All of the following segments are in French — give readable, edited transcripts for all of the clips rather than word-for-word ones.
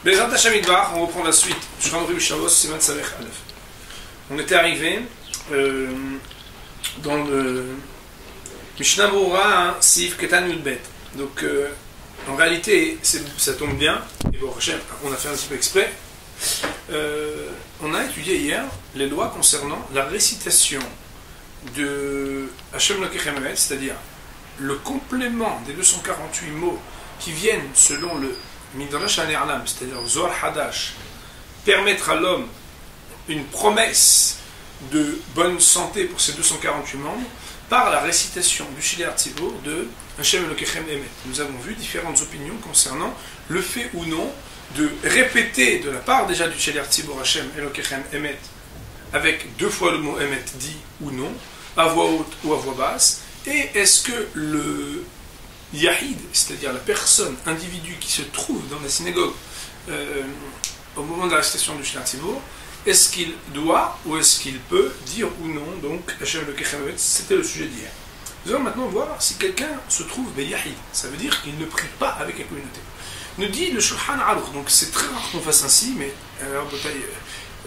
Bezrat Hashem Yitbarach, on reprend la suite. Shramri Shavos, Siman Samech Aleph. On était arrivé dans le Mishnah Berurah, Sif Ketan Yudbet. Donc, en réalité, ça tombe bien. Et bon, Hashem, on a fait un petit peu exprès. On a étudié hier les lois concernant la récitation de Hashem Lokechem Emet, c'est-à-dire le complément des 248 mots qui viennent selon le Midrash Hanerlam, c'est-à-dire Zohar Hadash, permettre à l'homme une promesse de bonne santé pour ses 248 membres par la récitation du Shili Artzibo de Hashem Lokechem Emet. Nous avons vu différentes opinions concernant le fait ou non de répéter de la part déjà du Shili Artzibo Hashem Lokechem Emet avec deux fois le mot Emet dit ou non, à voix haute ou à voix basse, et est-ce que le Yahid, c'est-à-dire la personne, individu qui se trouve dans la synagogue au moment de la récitation du Shili Artzibo, est-ce qu'il doit ou est-ce qu'il peut dire ou non, donc Hashem Lokechem Emet, c'était le sujet d'hier. Nous allons maintenant voir si quelqu'un se trouve Yahid, ça veut dire qu'il ne prie pas avec la communauté. Nous dit le Shulchan Aruch, donc c'est très rare qu'on fasse ainsi, mais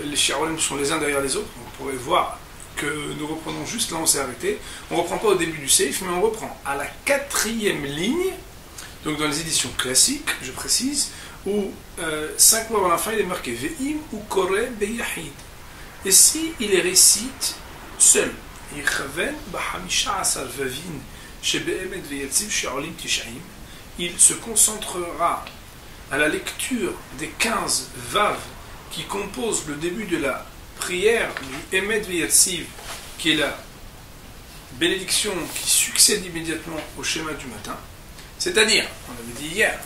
les Shi'arolim sont les uns derrière les autres, on pourrait voir que nous reprenons juste là où on s'est arrêté. On ne reprend pas au début du Seif, mais on reprend à la 4e ligne, donc dans les éditions classiques, je précise, où 5 mots avant la fin il est marqué Ve'im ou Kore Beyahid. Et si il les récite seul, il se concentrera à la lecture des 15 vaves qui composent le début de la prière du Emet Veyatziv, qui est la bénédiction qui succède immédiatement au schéma du matin. C'est-à-dire, on avait dit hier,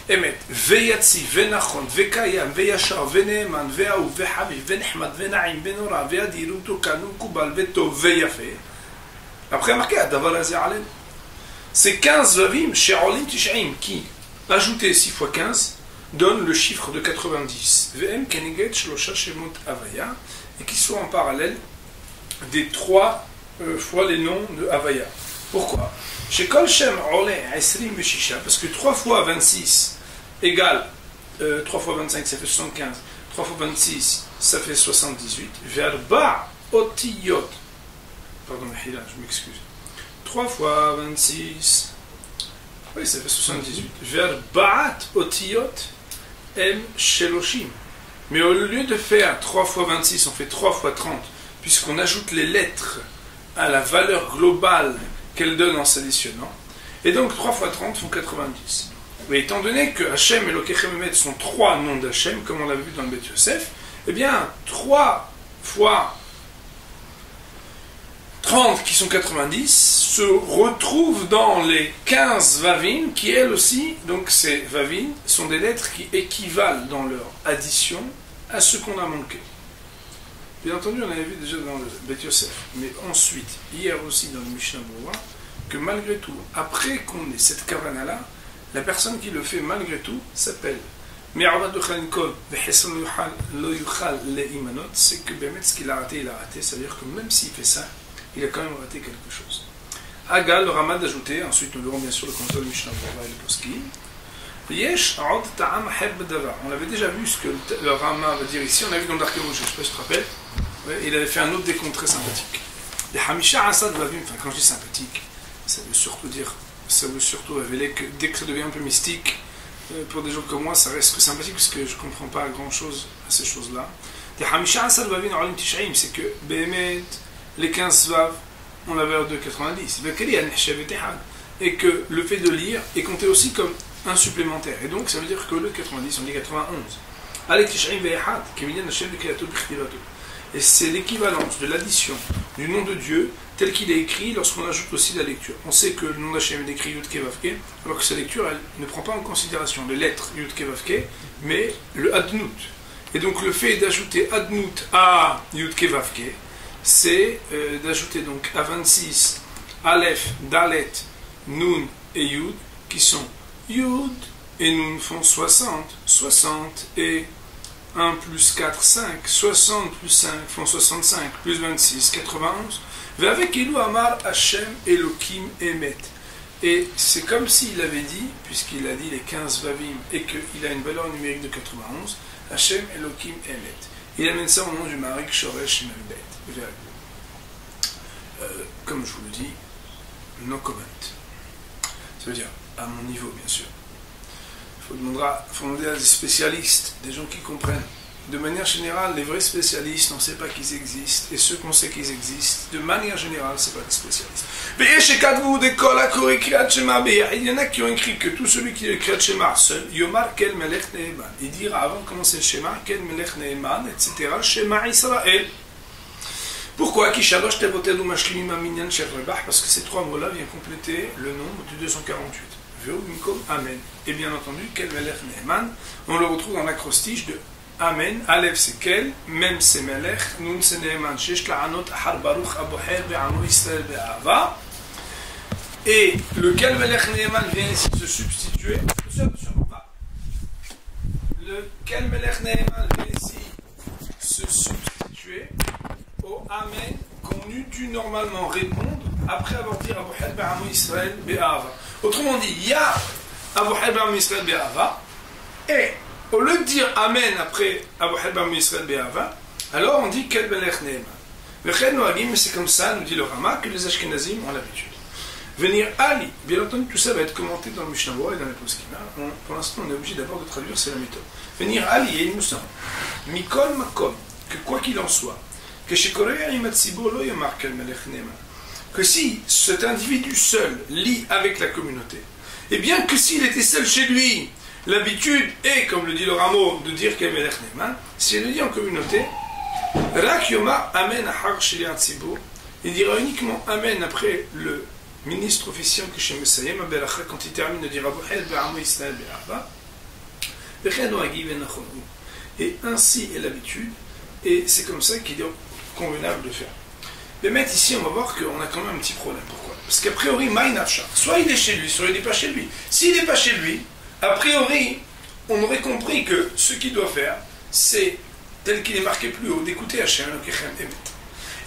Emet Veyatziv, Venachon, Vekayam, Veyashar, Veneman, Veaou, Vehaviv, Venehmad, Venaim, Venora, Veadiru, Tokanu, Kubal, Veto, Veyafe. Après marqué Adavar Azeralen. Ces 15 vavim, Sherolim Tishaim, qui, ajoutés 6 fois 15, donne le chiffre de 90. VM Keneget Shlosha Shemot Havaya, et qui sont en parallèle des 3 fois les noms de Havaya. Pourquoi? Chez Kol Shem Ole Esrim Beshisha, parce que 3 fois 26 égale 3 fois 25, ça fait 75. 3 fois 26, ça fait 78. Verba Otiyot. Pardon, je m'excuse. 3 fois 26. Oui, ça fait 78. Verbaat Otiyot. M. Sheloshim. Mais au lieu de faire 3 fois 26, on fait 3 fois 30, puisqu'on ajoute les lettres à la valeur globale qu'elle donne en s'additionnant. Et donc 3 fois 30 font 90. Mais étant donné que Hashem et Lokechem Emet sont 3 noms d'Hashem, comme on l'avait vu dans le Beth Yosef, eh bien 3 fois 30 qui sont 90 se retrouvent dans les 15 vavim qui elles aussi, donc ces vavim sont des lettres qui équivalent dans leur addition à ce qu'on a manqué. Bien entendu, on avait vu déjà dans le Beth Yosef, mais ensuite, hier aussi dans le Mishnah Berurah, que malgré tout, après qu'on ait cette kavana-là, la personne qui le fait malgré tout s'appelle Me'avad Duchalinkov V'Hesson Lo Yuchal Le'imanot, c'est que Bémet, ce qu'il a raté, il a raté, c'est-à-dire que même s'il fait ça, il a quand même raté quelque chose. Agal, le Rama d'ajouter, ensuite nous verrons bien sûr le commentaire de Mishnah Berurah et le Poskim. Yesh Aod Ta'am Heb Davar. On avait déjà vu ce que le Rama va dire ici, on a vu dans l'archéologie, je ne sais pas si tu te rappelles. Ouais, il avait fait un autre décompte très sympathique. Les Hamisha Asad Vavim, enfin quand je dis sympathique, ça veut surtout révéler que dès que ça devient un peu mystique, pour des gens comme moi, ça reste que sympathique parce que je ne comprends pas grand chose à ces choses-là. Les Hamisha Asad Vavim Olim Tishaim, c'est que Behemet, les 15 vav ont la valeur de 90. Et que le fait de lire est compté aussi comme un supplémentaire. Et donc ça veut dire que le 90, on dit 91. Et c'est l'équivalence de l'addition du nom de Dieu tel qu'il est écrit lorsqu'on ajoute aussi la lecture. On sait que le nom d'Hachem est écrit Yud Ke Vav Ke, alors que sa lecture elle ne prend pas en considération les lettres Yud Ke Vav Ke, mais le Adnout. Et donc le fait d'ajouter Adnout à Yud Ke Vav Ke, c'est d'ajouter donc à 26 Aleph, Dalet, Nun et Yud, qui sont Yud et Nun font 60, 60 et 1 plus 4, 5, 60 plus 5 font 65, plus 26, 91. Avec Elou Amar Hashem Elohim Emet. Et c'est comme s'il avait dit, puisqu'il a dit les 15 vavim et qu'il a une valeur numérique de 91, Hashem Elohim Emet. Il amène ça au nom du Marik Shoresh Membet. Comme je vous le dis, no comment. Ça veut dire, à mon niveau, bien sûr. Il faut demander à des spécialistes, des gens qui comprennent. De manière générale, les vrais spécialistes, on ne sait pas qu'ils existent, et ceux qu'on sait qu'ils existent, de manière générale, ce n'est pas des spécialistes. Il y en a qui ont écrit que tout celui qui écrit le Shema seul, Yomar Kel Melech Neeman, il dira avant de commencer le Shema, Kel Melech Neeman, etc., Shema Israël. Pourquoi parce que ces trois mots-là viennent compléter le nombre du 248. Amen. Et bien entendu, Kel Melech Neeman, on le retrouve dans l'acrostiche de Amen. Aleph c'est Kel, Mem c'est Melech, Nun c'est Neeman, Shesh La'anot Ahar Baruch Aboher Be'anu Israël Be'ava. Et le Kel Melech Neeman vient ici se substituer. Le Kel Melech Neeman vient ici se substituer au Amen qu'on eût dû normalement répondre après avoir dit Aboher Be'anu Israël Be'ava. Autrement dit, il y a Aboher Be'anu Israël Be'ava et au lieu de dire Amen après Aboher Be'anu Israël Be'ava, alors on dit Kel Melech Neeman. Mais c'est comme ça, nous dit le Rama, que les Ashkenazim ont l'habitude. Venir Ali, bien entendu, tout ça va être commenté dans le Mishnah Berurah et dans les Poskim. Pour l'instant, on est obligé d'abord de traduire, c'est la méthode. Venir Ali, et il nous semble, Mikol Makom, que quoi qu'il en soit, que si cet individu seul lit avec la communauté, et bien que s'il était seul chez lui, l'habitude est, comme le dit le Rameau, de dire Kel Melech Neeman, s'il le dit en communauté, Rak Yoma Amen Ahar Sheliat Tzibur, il dira uniquement Amen après le ministre officiel que chez Messayem, quand il termine de dire Aboher Be'amu Israël Be'ava, et ainsi est l'habitude, et c'est comme ça qu'il est convenable de faire. Mais maintenant ici on va voir qu'on a quand même un petit problème. Pourquoi? Parce qu'a priori, Maïnafsha, soit il est chez lui, soit il n'est pas chez lui. S'il n'est pas chez lui, a priori, on aurait compris que ce qu'il doit faire, c'est, tel qu'il est marqué plus haut, d'écouter Hashem Elohim Emet.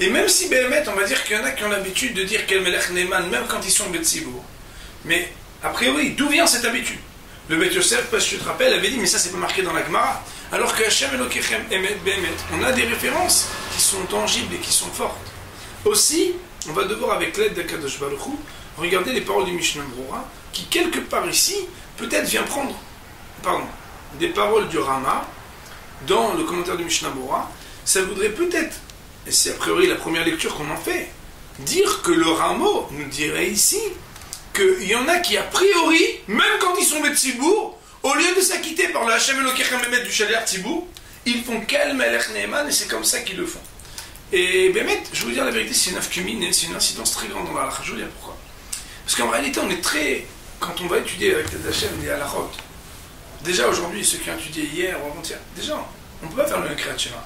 Et même si Behemet, on va dire qu'il y en a qui ont l'habitude de dire Kel Melech Neeman, même quand ils sont Betsibour. Mais, a priori, d'où vient cette habitude? Le Beth Yosef, parce que tu te rappelles, avait dit, mais ça c'est pas marqué dans la Gemara. Alors que Hashem Elohim Emet Behemet, on a des références qui sont tangibles et qui sont fortes. Aussi, on va devoir, avec l'aide d'Akadosh Baruch Hu, regarder les paroles du Mishnah Berurah, qui quelque part ici, peut-être vient prendre, des paroles du Rama, dans le commentaire du Mishnah Berurah. Ça voudrait peut-être, et c'est a priori la première lecture qu'on en fait, dire que le Rameau nous dirait ici qu'il y en a qui, a priori, même quand ils sont Betsibour, au lieu de s'acquitter par le Hashem Elohim Emet du Shaliach Tzibour, ils font Kel Melech Neeman et c'est comme ça qu'ils le font. Et Bémet, je vais vous dire la vérité, c'est une afkumine, c'est une incidence très grande dans la halakha. Je vais vous dire pourquoi. Parce qu'en réalité, on est très. Quand on va étudier avec les Hashem et les halakhot, déjà aujourd'hui, ceux qui ont étudié hier ou avant-hier, déjà, on ne peut pas faire le Kriyat Shema.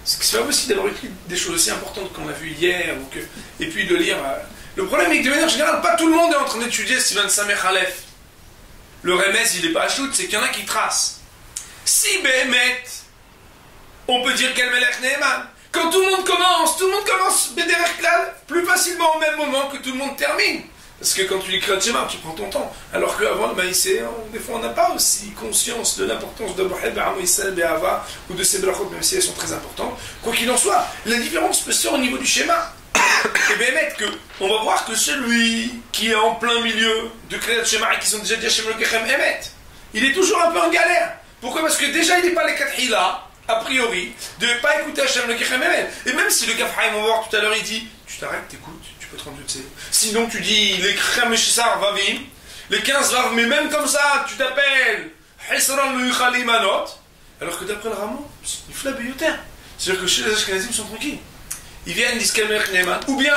C'est pas possible d'avoir écrit des choses aussi importantes qu'on a vues hier, et puis de lire. Le problème est que de manière générale, pas tout le monde est en train d'étudier Sivan Samer Aleph. Le remez, il n'est pas à shoot, c'est qu'il y en a qui tracent. Si Bémet, on peut dire Kel Melech Neeman. Quand tout le monde commence Bederech Klal plus facilement au même moment que tout le monde termine. Parce que quand tu lis Kriyat Shema, tu prends ton temps. Alors qu'avant le Maïsé, des fois on n'a pas aussi conscience de l'importance de Aboher Be'amu Israël Be'ava ou de ces brachot, même si elles sont très importantes. Quoi qu'il en soit, la différence peut se faire au niveau du schéma. Et bien mettre que, on va voir que celui qui est en plein milieu de Kriyat Shema et qui sont déjà dit Hashem Elohim Emet, il est toujours un peu en galère. Pourquoi? Parce que déjà il n'est pas les Kathila, a priori, de ne pas écouter Hashem Elohim Emet. Et même si le Kaf Haïm, on va voir tout à l'heure, il dit, tu t'arrêtes, t'écoutes, tu peux te rendre utile. Sinon tu dis les Khem Shissar Vavim, les 15 Vav, mais même comme ça, tu t'appelles Hisran Luchali Manot, alors que d'après le Ramon, c'est une flabéoter. C'est-à-dire que chez les Ashkenazim, ils sont tranquilles. Ils viennent, ils disent Kel Melech Neeman, ou bien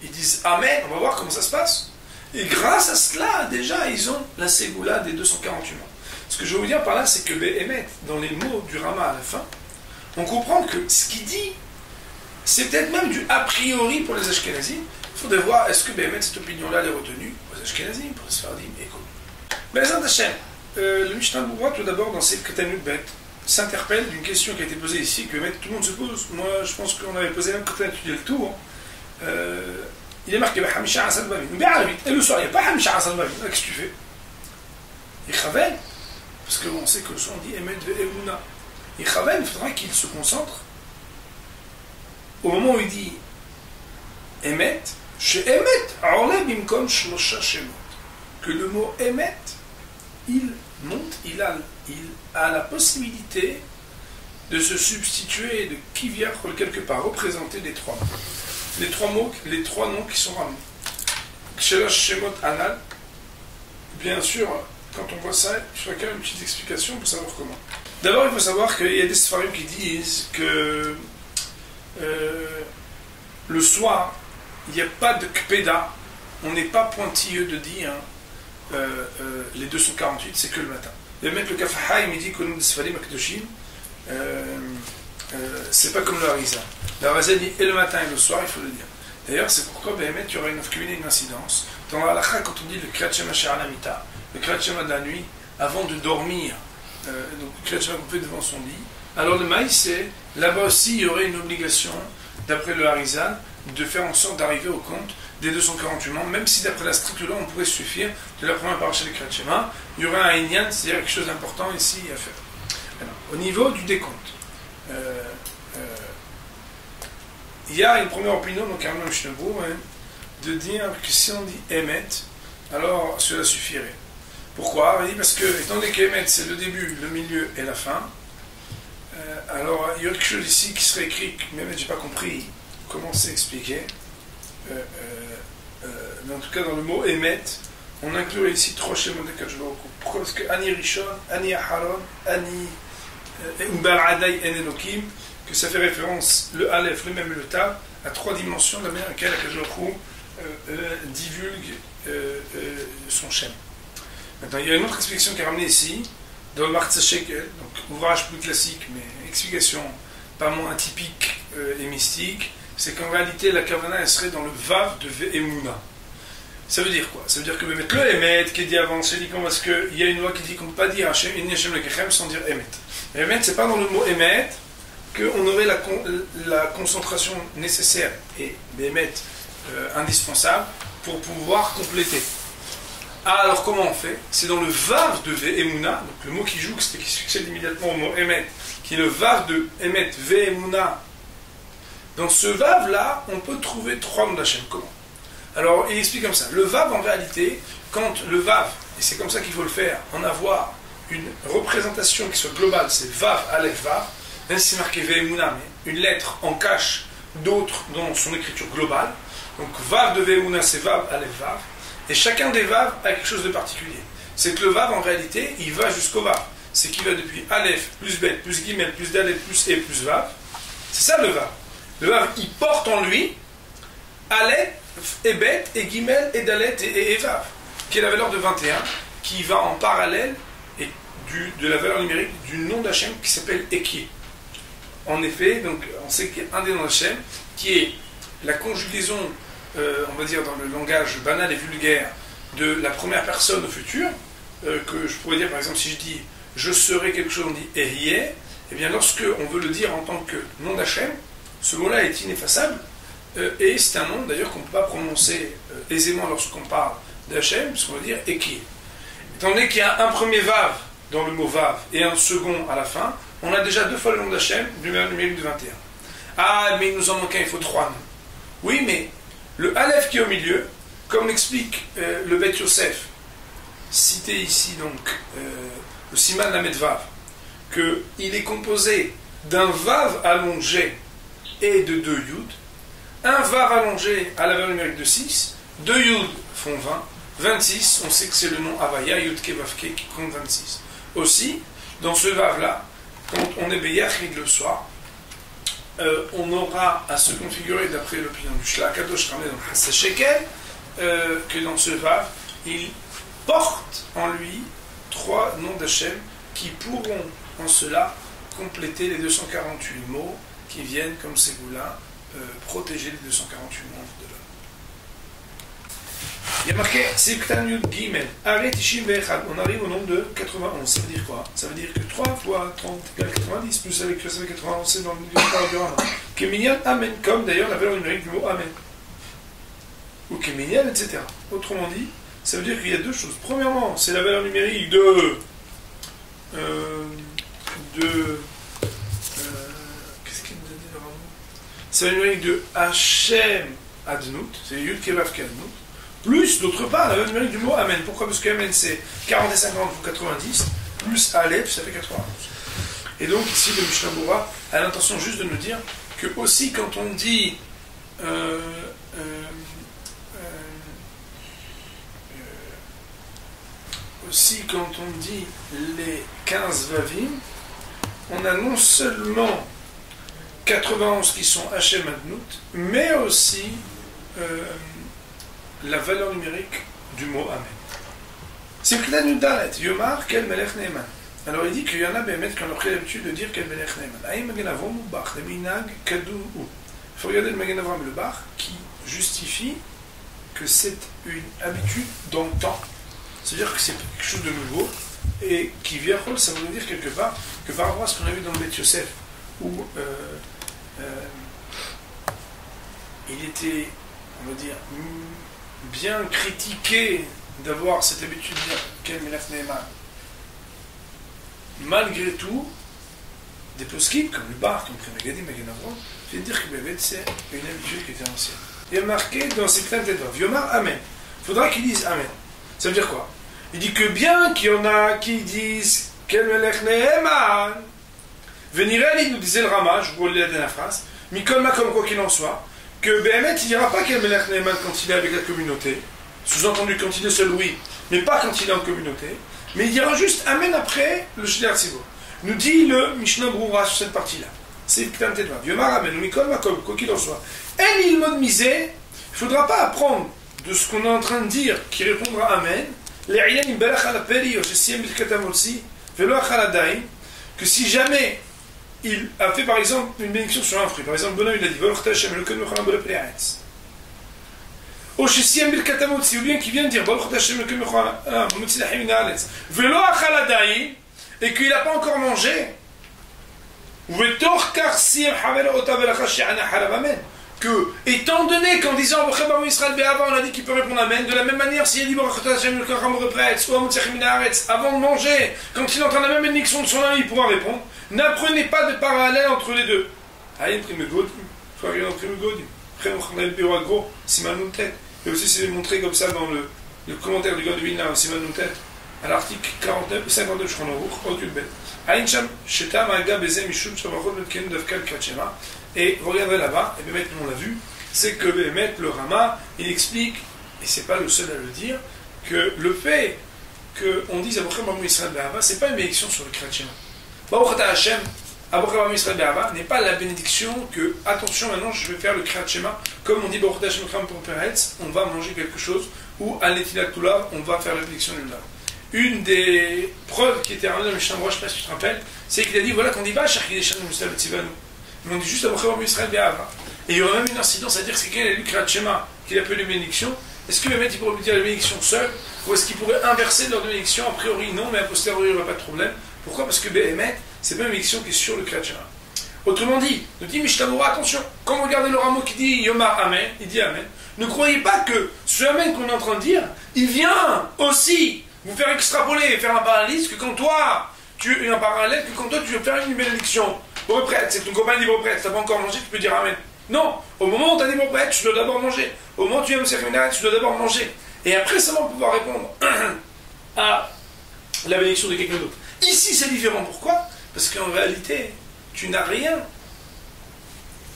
ils disent Amen, on va voir comment ça se passe. Et grâce à cela, déjà, ils ont la Ségoula des 248 mois. Ce que je veux vous dire par là, c'est que Béhémet, dans les mots du Rama à la fin, on comprend que ce qu'il dit, c'est peut-être même du a priori pour les Ashkenazim. Il faudrait voir, est-ce que Béhémet, cette opinion-là, elle est retenue pour les Ashkenazim, pour les Sfardim, et quoi. Bezrat Hashem, le Mishnah Berurah, tout d'abord, dans cette Ketanut Bet, s'interpelle d'une question qui a été posée ici, que tout le monde se pose. Moi, je pense qu'on avait posé même quand on a étudié le tour. il est marqué Hamisha Asal Bavin. Mais bien vite, et le soir, il n'y a pas Hamisha Asal Bavin. Qu'est-ce que tu fais? Il chavel, parce qu'on sait que le soir on dit Emet ve'emuna. Il chavel, il faudra qu'il se concentre. Au moment où il dit Emet, chez Emet, Orle Bimkom Shlosha Shemot. Que le mot Emet, il monte, il a la possibilité de se substituer de Kivyachol quelque part, représenter les trois mots. Les trois noms qui sont ramenés. Shelash Shemot Anal, bien sûr, quand on voit ça, il faudra quand même une petite explication pour savoir comment. D'abord, il faut savoir qu'il y a des Sfarim qui disent que le soir, il n'y a pas de Kpeda, on n'est pas pointilleux de dire les 248, c'est que le matin. Et même le Kafahaim, il dit que nous, Sfarim Akdoshim, c'est pas comme le Harizah. Le Harizah dit et le matin et le soir, il faut le dire. D'ailleurs, c'est pourquoi il y aura une incidence. Dans la halakha, quand on dit le Kriyat Shema She'alamita, le Kriyat Shema de la nuit, avant de dormir, donc le Kriyat Shema qu'on fait devant son lit, alors le maïs, c'est là-bas aussi, il y aurait une obligation, d'après le Harizah, de faire en sorte d'arriver au compte des 248 membres, même si d'après la stricte loi, on pourrait se suffire de la première paracha du Kriyat Shema, il y aurait un Inyan, c'est-à-dire quelque chose d'important ici à faire. Alors, au niveau du décompte, il y a une première opinion, donc un même Shnebou, de dire que si on dit Emet, alors cela suffirait. Pourquoi? Il dit parce que, étant donné qu'Emet c'est le début, le milieu et la fin, alors il y a quelque chose ici qui serait écrit, mais je n'ai pas compris comment c'est expliqué. Mais en tout cas, dans le mot Emet, on inclut ici trois schémas de Kadosh Baruch Hu. Pourquoi? Parce que Ani Rishon, Ani Aharon, Ani Umbal Adai En Elokim, que ça fait référence, le Aleph, le même et le Tav, à trois dimensions de la manière à laquelle Kadosh Baruch Hu divulgue son schéma. Maintenant, il y a une autre explication qui est ramenée ici, dans le Martza Shekel, donc ouvrage plus classique, mais explication pas moins atypique et mystique, c'est qu'en réalité, la Kavana, elle serait dans le Vav de Ve'emuna. Ça veut dire quoi? Ça veut dire que le Emet qui est dit avant, c'est dit parce qu'il y a une loi qui dit qu'on ne peut pas dire Hachem, Inni Hachem Lekechem sans dire Emet. Emet, c'est pas dans le mot Emet qu'on aurait la concentration nécessaire et Emet indispensable pour pouvoir compléter. Ah, alors comment on fait? C'est dans le Vav de Ve'emuna, donc le mot qui joue, c'est qui succède immédiatement au mot Emet, qui est le Vav de Emet, Ve'emuna. Dans ce Vav-là, on peut trouver trois noms d'Hachem. Comment? Alors, il explique comme ça. Le Vav, en réalité, quand le Vav, et c'est comme ça qu'il faut le faire, en avoir une représentation qui soit globale, c'est Vav, Aleph, Vav, même si c'est marqué Ve'emuna, mais une lettre en cache d'autres dans son écriture globale. Donc, Vav de Ve'emuna, c'est Vav, Aleph, Vav. Et chacun des Vav a quelque chose de particulier. C'est que le Vav, en réalité, il va jusqu'au Vav. C'est qu'il va depuis Aleph, plus Bet, plus Gimel, plus Dalet, plus E, plus Vav. C'est ça le Vav. Le Vav, il porte en lui Aleph, et Bet, et Gimel, et Dalet, et Vav, qui est la valeur de 21, qui va en parallèle et de la valeur numérique du nom d'Hachem qui s'appelle Ekié. En effet, donc, on sait qu'il y a un des noms d'Hachem qui est la conjugaison, on va dire dans le langage banal et vulgaire, de la première personne au futur, que je pourrais dire par exemple si je dis je serai quelque chose, on dit Ehyeh, et bien lorsque on veut le dire en tant que nom d'Hachem, ce mot-là est ineffaçable, et c'est un nom d'ailleurs qu'on ne peut pas prononcer aisément lorsqu'on parle d'Hachem, puisqu'on va dire Ekié. Étant donné qu'il y a un premier Vav dans le mot Vav et un second à la fin, on a déjà deux fois le nom d'Hachem, numérique de 21. Ah, mais il nous en manque un, il faut trois noms. Oui, mais le Aleph qui est au milieu, comme l'explique le Bet Yosef, cité ici donc, le Siman Lamed Vav, qu'il est composé d'un Vav allongé et de deux Yud. Un Vav allongé à la valeur numérique de 6, deux Yud font 20, 26, on sait que c'est le nom Havaya, Yud Ke Vav Ke, qui compte 26. Aussi, dans ce Vav-là, quand on est Beyachid le soir, on aura à se configurer d'après l'opinion du Shlach Kadosh ramené dans le Hassé Shekel, que dans ce Vav, il porte en lui trois noms d'Hachem qui pourront en cela compléter les 248 mots qui viennent comme ces goûts-là protéger les 248 mots de l'homme. Il y a marqué Siktan Yud Gimel, Aret Ishim Ve'echad. On arrive au nombre de 91. Ça veut dire quoi? Ça veut dire que 3 fois 30 égale 90, plus avec le 91, c'est dans le milieu du Rama. Keminyan Amen, comme d'ailleurs la valeur numérique du mot Amen. ou Kéminiel, etc. Autrement dit, ça veut dire qu'il y a deux choses. Premièrement, c'est la valeur numérique de qu'est-ce qu'il nous a dit le Rambam? C'est la numérique de Hachem Adnout, c'est Yud Kevav Adnout, plus d'autre part la valeur numérique du mot Amen. Pourquoi? Parce que Amen c'est 40 et 50 ou 90, plus Aleph ça fait 91. Et donc ici le Mishnah Berurah a l'intention juste de nous dire que aussi quand on dit aussi quand on dit les 15 Vavim, on a non seulement 91 qui sont Hachem Adnout, mais aussi la valeur numérique du mot Amen. C'est K'lan Dalet, Yomar, Kel Melech Neeman. Alors il dit qu'il y en a Bémet qui ont pris l'habitude de dire Kel Melech Neeman. Aïe Magen Avram ou Bach, le Minag Kadou ou. Il faut regarder le Magen Avram le Bach qui justifie que c'est une habitude dans le temps. C'est-à-dire que c'est quelque chose de nouveau et qui vient, ça veut dire quelque part que par rapport à ce qu'on a vu dans le Beth Yosef où il était, on va dire, bien critiqué d'avoir cette habitude de dire Kel Melech Neeman. Malgré tout, des poskim comme le Bar, comme le Megadim, Magen Avram, viennent dire que c'est une habitude qui était ancienne. Il y a marqué dans ces plein de Yomar Amen. Il faudra qu'ils disent Amen. Ça veut dire quoi? Il dit que bien qu'il y en a qui disent Kel Melech Neeman, Venirel, il nous disait le Rama, je vous relis la dernière phrase, Mikol Makom, quoi qu'il en soit, que Béhémet, il ne dira pas Kel Melech Neeman quand il est avec la communauté, sous-entendu quand il est seul, oui, mais pas quand il est en communauté, mais il dira juste Amen après le Shliach Tzibur. Nous dit le Mishnah Berurah sur cette partie-là. C'est K'tan Tedvav. Yomar Amen, ou Mikol Makom, quoi qu'il en soit. En il mode misé, il ne faudra pas apprendre de ce qu'on est en train de dire qui répondra Amen, que si jamais il a fait par exemple une bénédiction sur un fruit, par exemple Bonhomme il a dit ou bien qui vient de dire et qu'il n'a pas encore mangé, que, étant donné qu'en disant on a dit qu'il peut répondre Amen, de la même manière s'il a dit avant de manger, quand il entend la même bénédiction de son ami, il pourra répondre. N'apprenez pas de parallèle entre les deux. Et aussi c'est montré comme ça dans le commentaire du Gaon de Vilna, à l'article 59 je crois et vous regardez là-bas, et Bémet, nous on l'a vu, c'est que Bémet, le Rama, il explique, et c'est pas le seul à le dire, que le fait qu'on dise Abraham Baruch Israël Be'ava, c'est pas une bénédiction sur le Kriyat Shema. Baruch Hashem, Abraham Baruch Israël Be'ava n'est pas la bénédiction que, attention maintenant je vais faire le Kriyat Shema, comme on dit Baruch Hashem pour Peretz, on va manger quelque chose, ou à l'Etilat Tula, on va faire la bénédiction de l'Ulam. Une des preuves qui était ramenée dans le Mishnah Berurah, je ne sais pas si tu te rappelles, c'est qu'il a dit voilà qu'on dit va Shachid Eshan Mustav Tzivanu. Mais on dit juste Abraham Israël Be'ava. Et il y aurait même une incidence à dire c'est quelqu'un a lu Kriyat Shema, qu'il a peu de bénédiction. Est-ce que le maître il pourrait lui dire la bénédiction seule, ou est-ce qu'il pourrait inverser leur bénédiction? A priori non, mais a posteriori il n'y aurait pas de problème. Pourquoi? Parce que Béhémet, c'est pas une bénédiction qui est sur le Kriyat Shema. Autrement dit, nous dit Mishnah Berurah, attention, quand vous regardez le rameau qui dit Yomar Amen, il dit Amen, ne croyez pas que ce Amen qu'on est en train de dire, il vient aussi vous faire extrapoler et faire un parallèle que quand toi, tu veux faire une bénédiction. C'est ton copain dit prêtre, tu n'as pas encore mangé, tu peux dire Amen. Non, au moment où tu as dit prêtre, tu dois d'abord manger. Au moment où tu viens me servir, tu dois d'abord manger. Et après seulement pouvoir répondre à la bénédiction de quelqu'un d'autre. Ici c'est différent, pourquoi? Parce qu'en réalité, tu n'as rien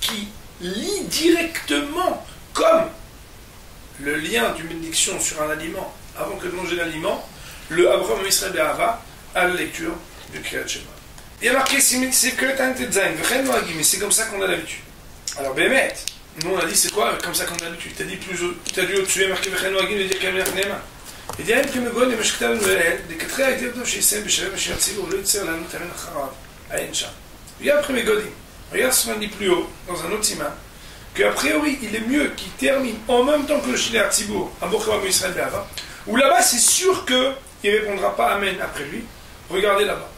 qui lie directement, comme le lien d'une bénédiction sur un aliment, avant que de manger l'aliment, le Abraham Israël Be'ava à la lecture du Kriyat Shema. Il y a marqué c'est que c'est comme ça qu'on a l'habitude. Alors Béhémet, nous on a dit c'est quoi comme ça qu'on a l'habitude? Tu as dit au-dessus, il y a marqué V'chen Noagim de dire Kel Melech Neeman. Il dit que Megon et Meshktav Noël, des quatre a été obtenu chez Sem, Béchalem, Béchalem, Tzibur, le Tzer, la Noutaren, Charav, Ayen Sham. Regarde après Megodim, regarde ce qu'on dit plus haut, dans un autre siman, qu'a priori il est mieux qu'il termine en même temps que le Shliach Tzibur, à Bochram Israël Be'ava, où là-bas c'est sûr qu'il ne répondra pas Amen après lui. Regardez là-bas.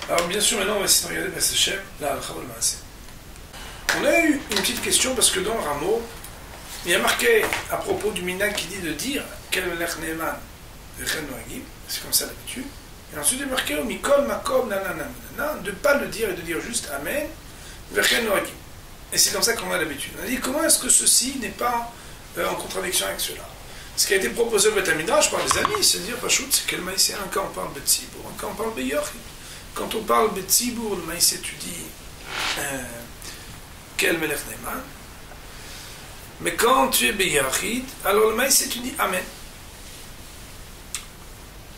Alors bien sûr maintenant on va essayer de regarder Bessechem, là, Al-Khavol Maaseh. On a eu une petite question parce que dans le rameau, Il y a marqué à propos du minag qui dit de dire Kel melech ne'eman v'chen noagim, c'est comme ça d'habitude. Et ensuite il est marqué Mikol makom nanana, de ne pas le dire et de dire juste Amen v'chen noagim. Et c'est comme ça qu'on a l'habitude. On a dit comment est-ce que ceci n'est pas en contradiction avec cela. Ce qui a été proposé au Beth Midrash par les amis, c'est de dire Pachout, c'est quel maïsé, un cas on parle Betsibour, un cas on parle Beyochid. Quand on parle Betsibour, le maïsé tu dis quel melech ne'eman. Mais quand tu es Beyachid, alors le maïsé tu dis Amen.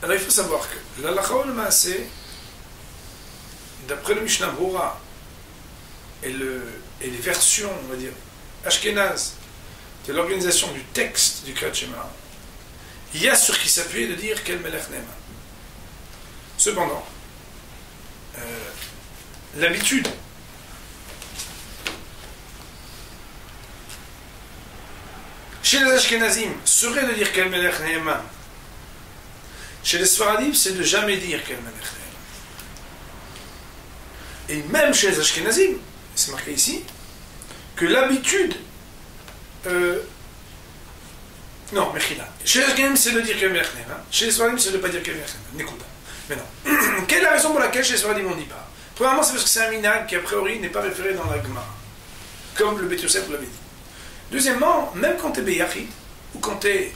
Alors il faut savoir que l'halakha ou le maïsé, d'après le Mishnah Brura et les versions, on va dire, ashkénazes, de l'organisation du texte du Kriyat Shema, il y a sur qui s'appuyer de dire quel melech ne'eman. Cependant, l'habitude chez les Ashkenazim serait de dire quel melech ne'eman. Chez les Sfaradim, c'est de jamais dire quel melech ne'eman. Et même chez les Ashkenazim, c'est marqué ici, que l'habitude non, Mechila. Chez les Ashkenazim, c'est de dire quel melech ne'eman. Chez les Sfaradim, c'est de ne pas dire quel melech ne'eman. N'écoute pas. Mais non. Quelle est la raison pour laquelle chez les Sfaradim on ne dit pas? Premièrement, c'est parce que c'est un minag qui a priori n'est pas référé dans la Gemara, comme le Beth Yosef l'avait dit. Deuxièmement, même quand tu es Beyachid, ou quand tu es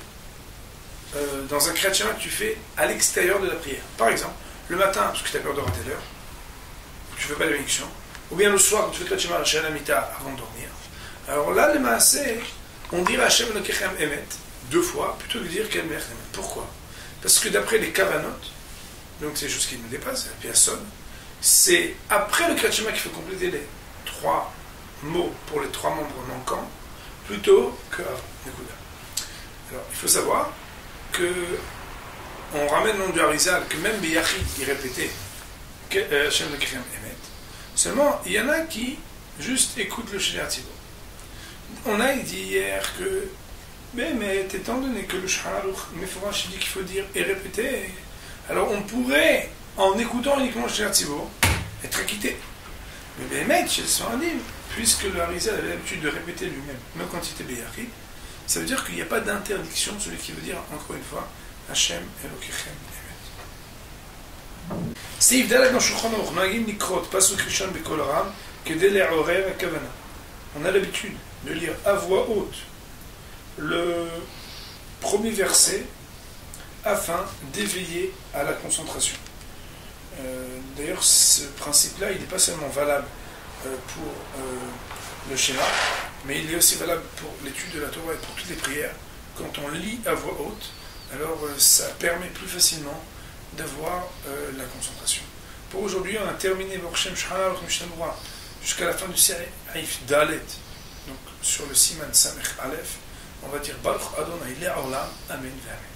dans un Kriyat Shema que tu fais à l'extérieur de la prière. Par exemple, le matin, parce que tu as peur de rater l'heure, tu ne fais pas la bénédiction, ou bien le soir, quand tu fais Kriyat Shema à Shana Mita avant de dormir. Alors là, le Maaseh, on dirait Hashem Elokechem Emet 2 fois, plutôt que de dire Quel Melech Ne'eman. Pourquoi? Parce que d'après les Kavanot, donc c'est des choses qui nous dépassent, la Piasson, c'est après le Kriyat Shema qu'il faut compléter les 3 mots pour les 3 membres manquants, plutôt que Nekuda. Alors, il faut savoir que on ramène le nom du Harizal, que même Beyachid, il répétait Hashem Elokechem Emet. Seulement, il y en a qui juste écoutent le Shneat Tzibor. On a dit hier que, mais étant donné que le Shulchan Aruch Mefourash dit qu'il faut dire et répéter, alors on pourrait, en écoutant uniquement le Shneat Tzibor, être acquitté. Mais Béhémet, chez le Sfaradim, puisque le Harizal avait l'habitude de répéter lui-même, même quand il était Beyachid, ça veut dire qu'il n'y a pas d'interdiction, celui qui veut dire, encore une fois, Hashem Elokechem Emet. Seif Dalet dans Shulchan Aruch, Nagim Nikrot, Pasuk Rishon Bekol Ram, Kedei Le'orer HaKavana. On a l'habitude de lire à voix haute le premier verset afin d'éveiller à la concentration. D'ailleurs, ce principe-là, il n'est pas seulement valable pour le schéma, mais il est aussi valable pour l'étude de la Torah et pour toutes les prières. Quand on lit à voix haute, alors ça permet plus facilement d'avoir la concentration. Pour aujourd'hui, on a terminé Borchem Shulchan Aruch Mishnah Berurah jusqu'à la fin du Seif Dalet. Donc sur le Siman Samech Aleph, on va dire Baruch Adonai Le'olam, Amen V'Amen.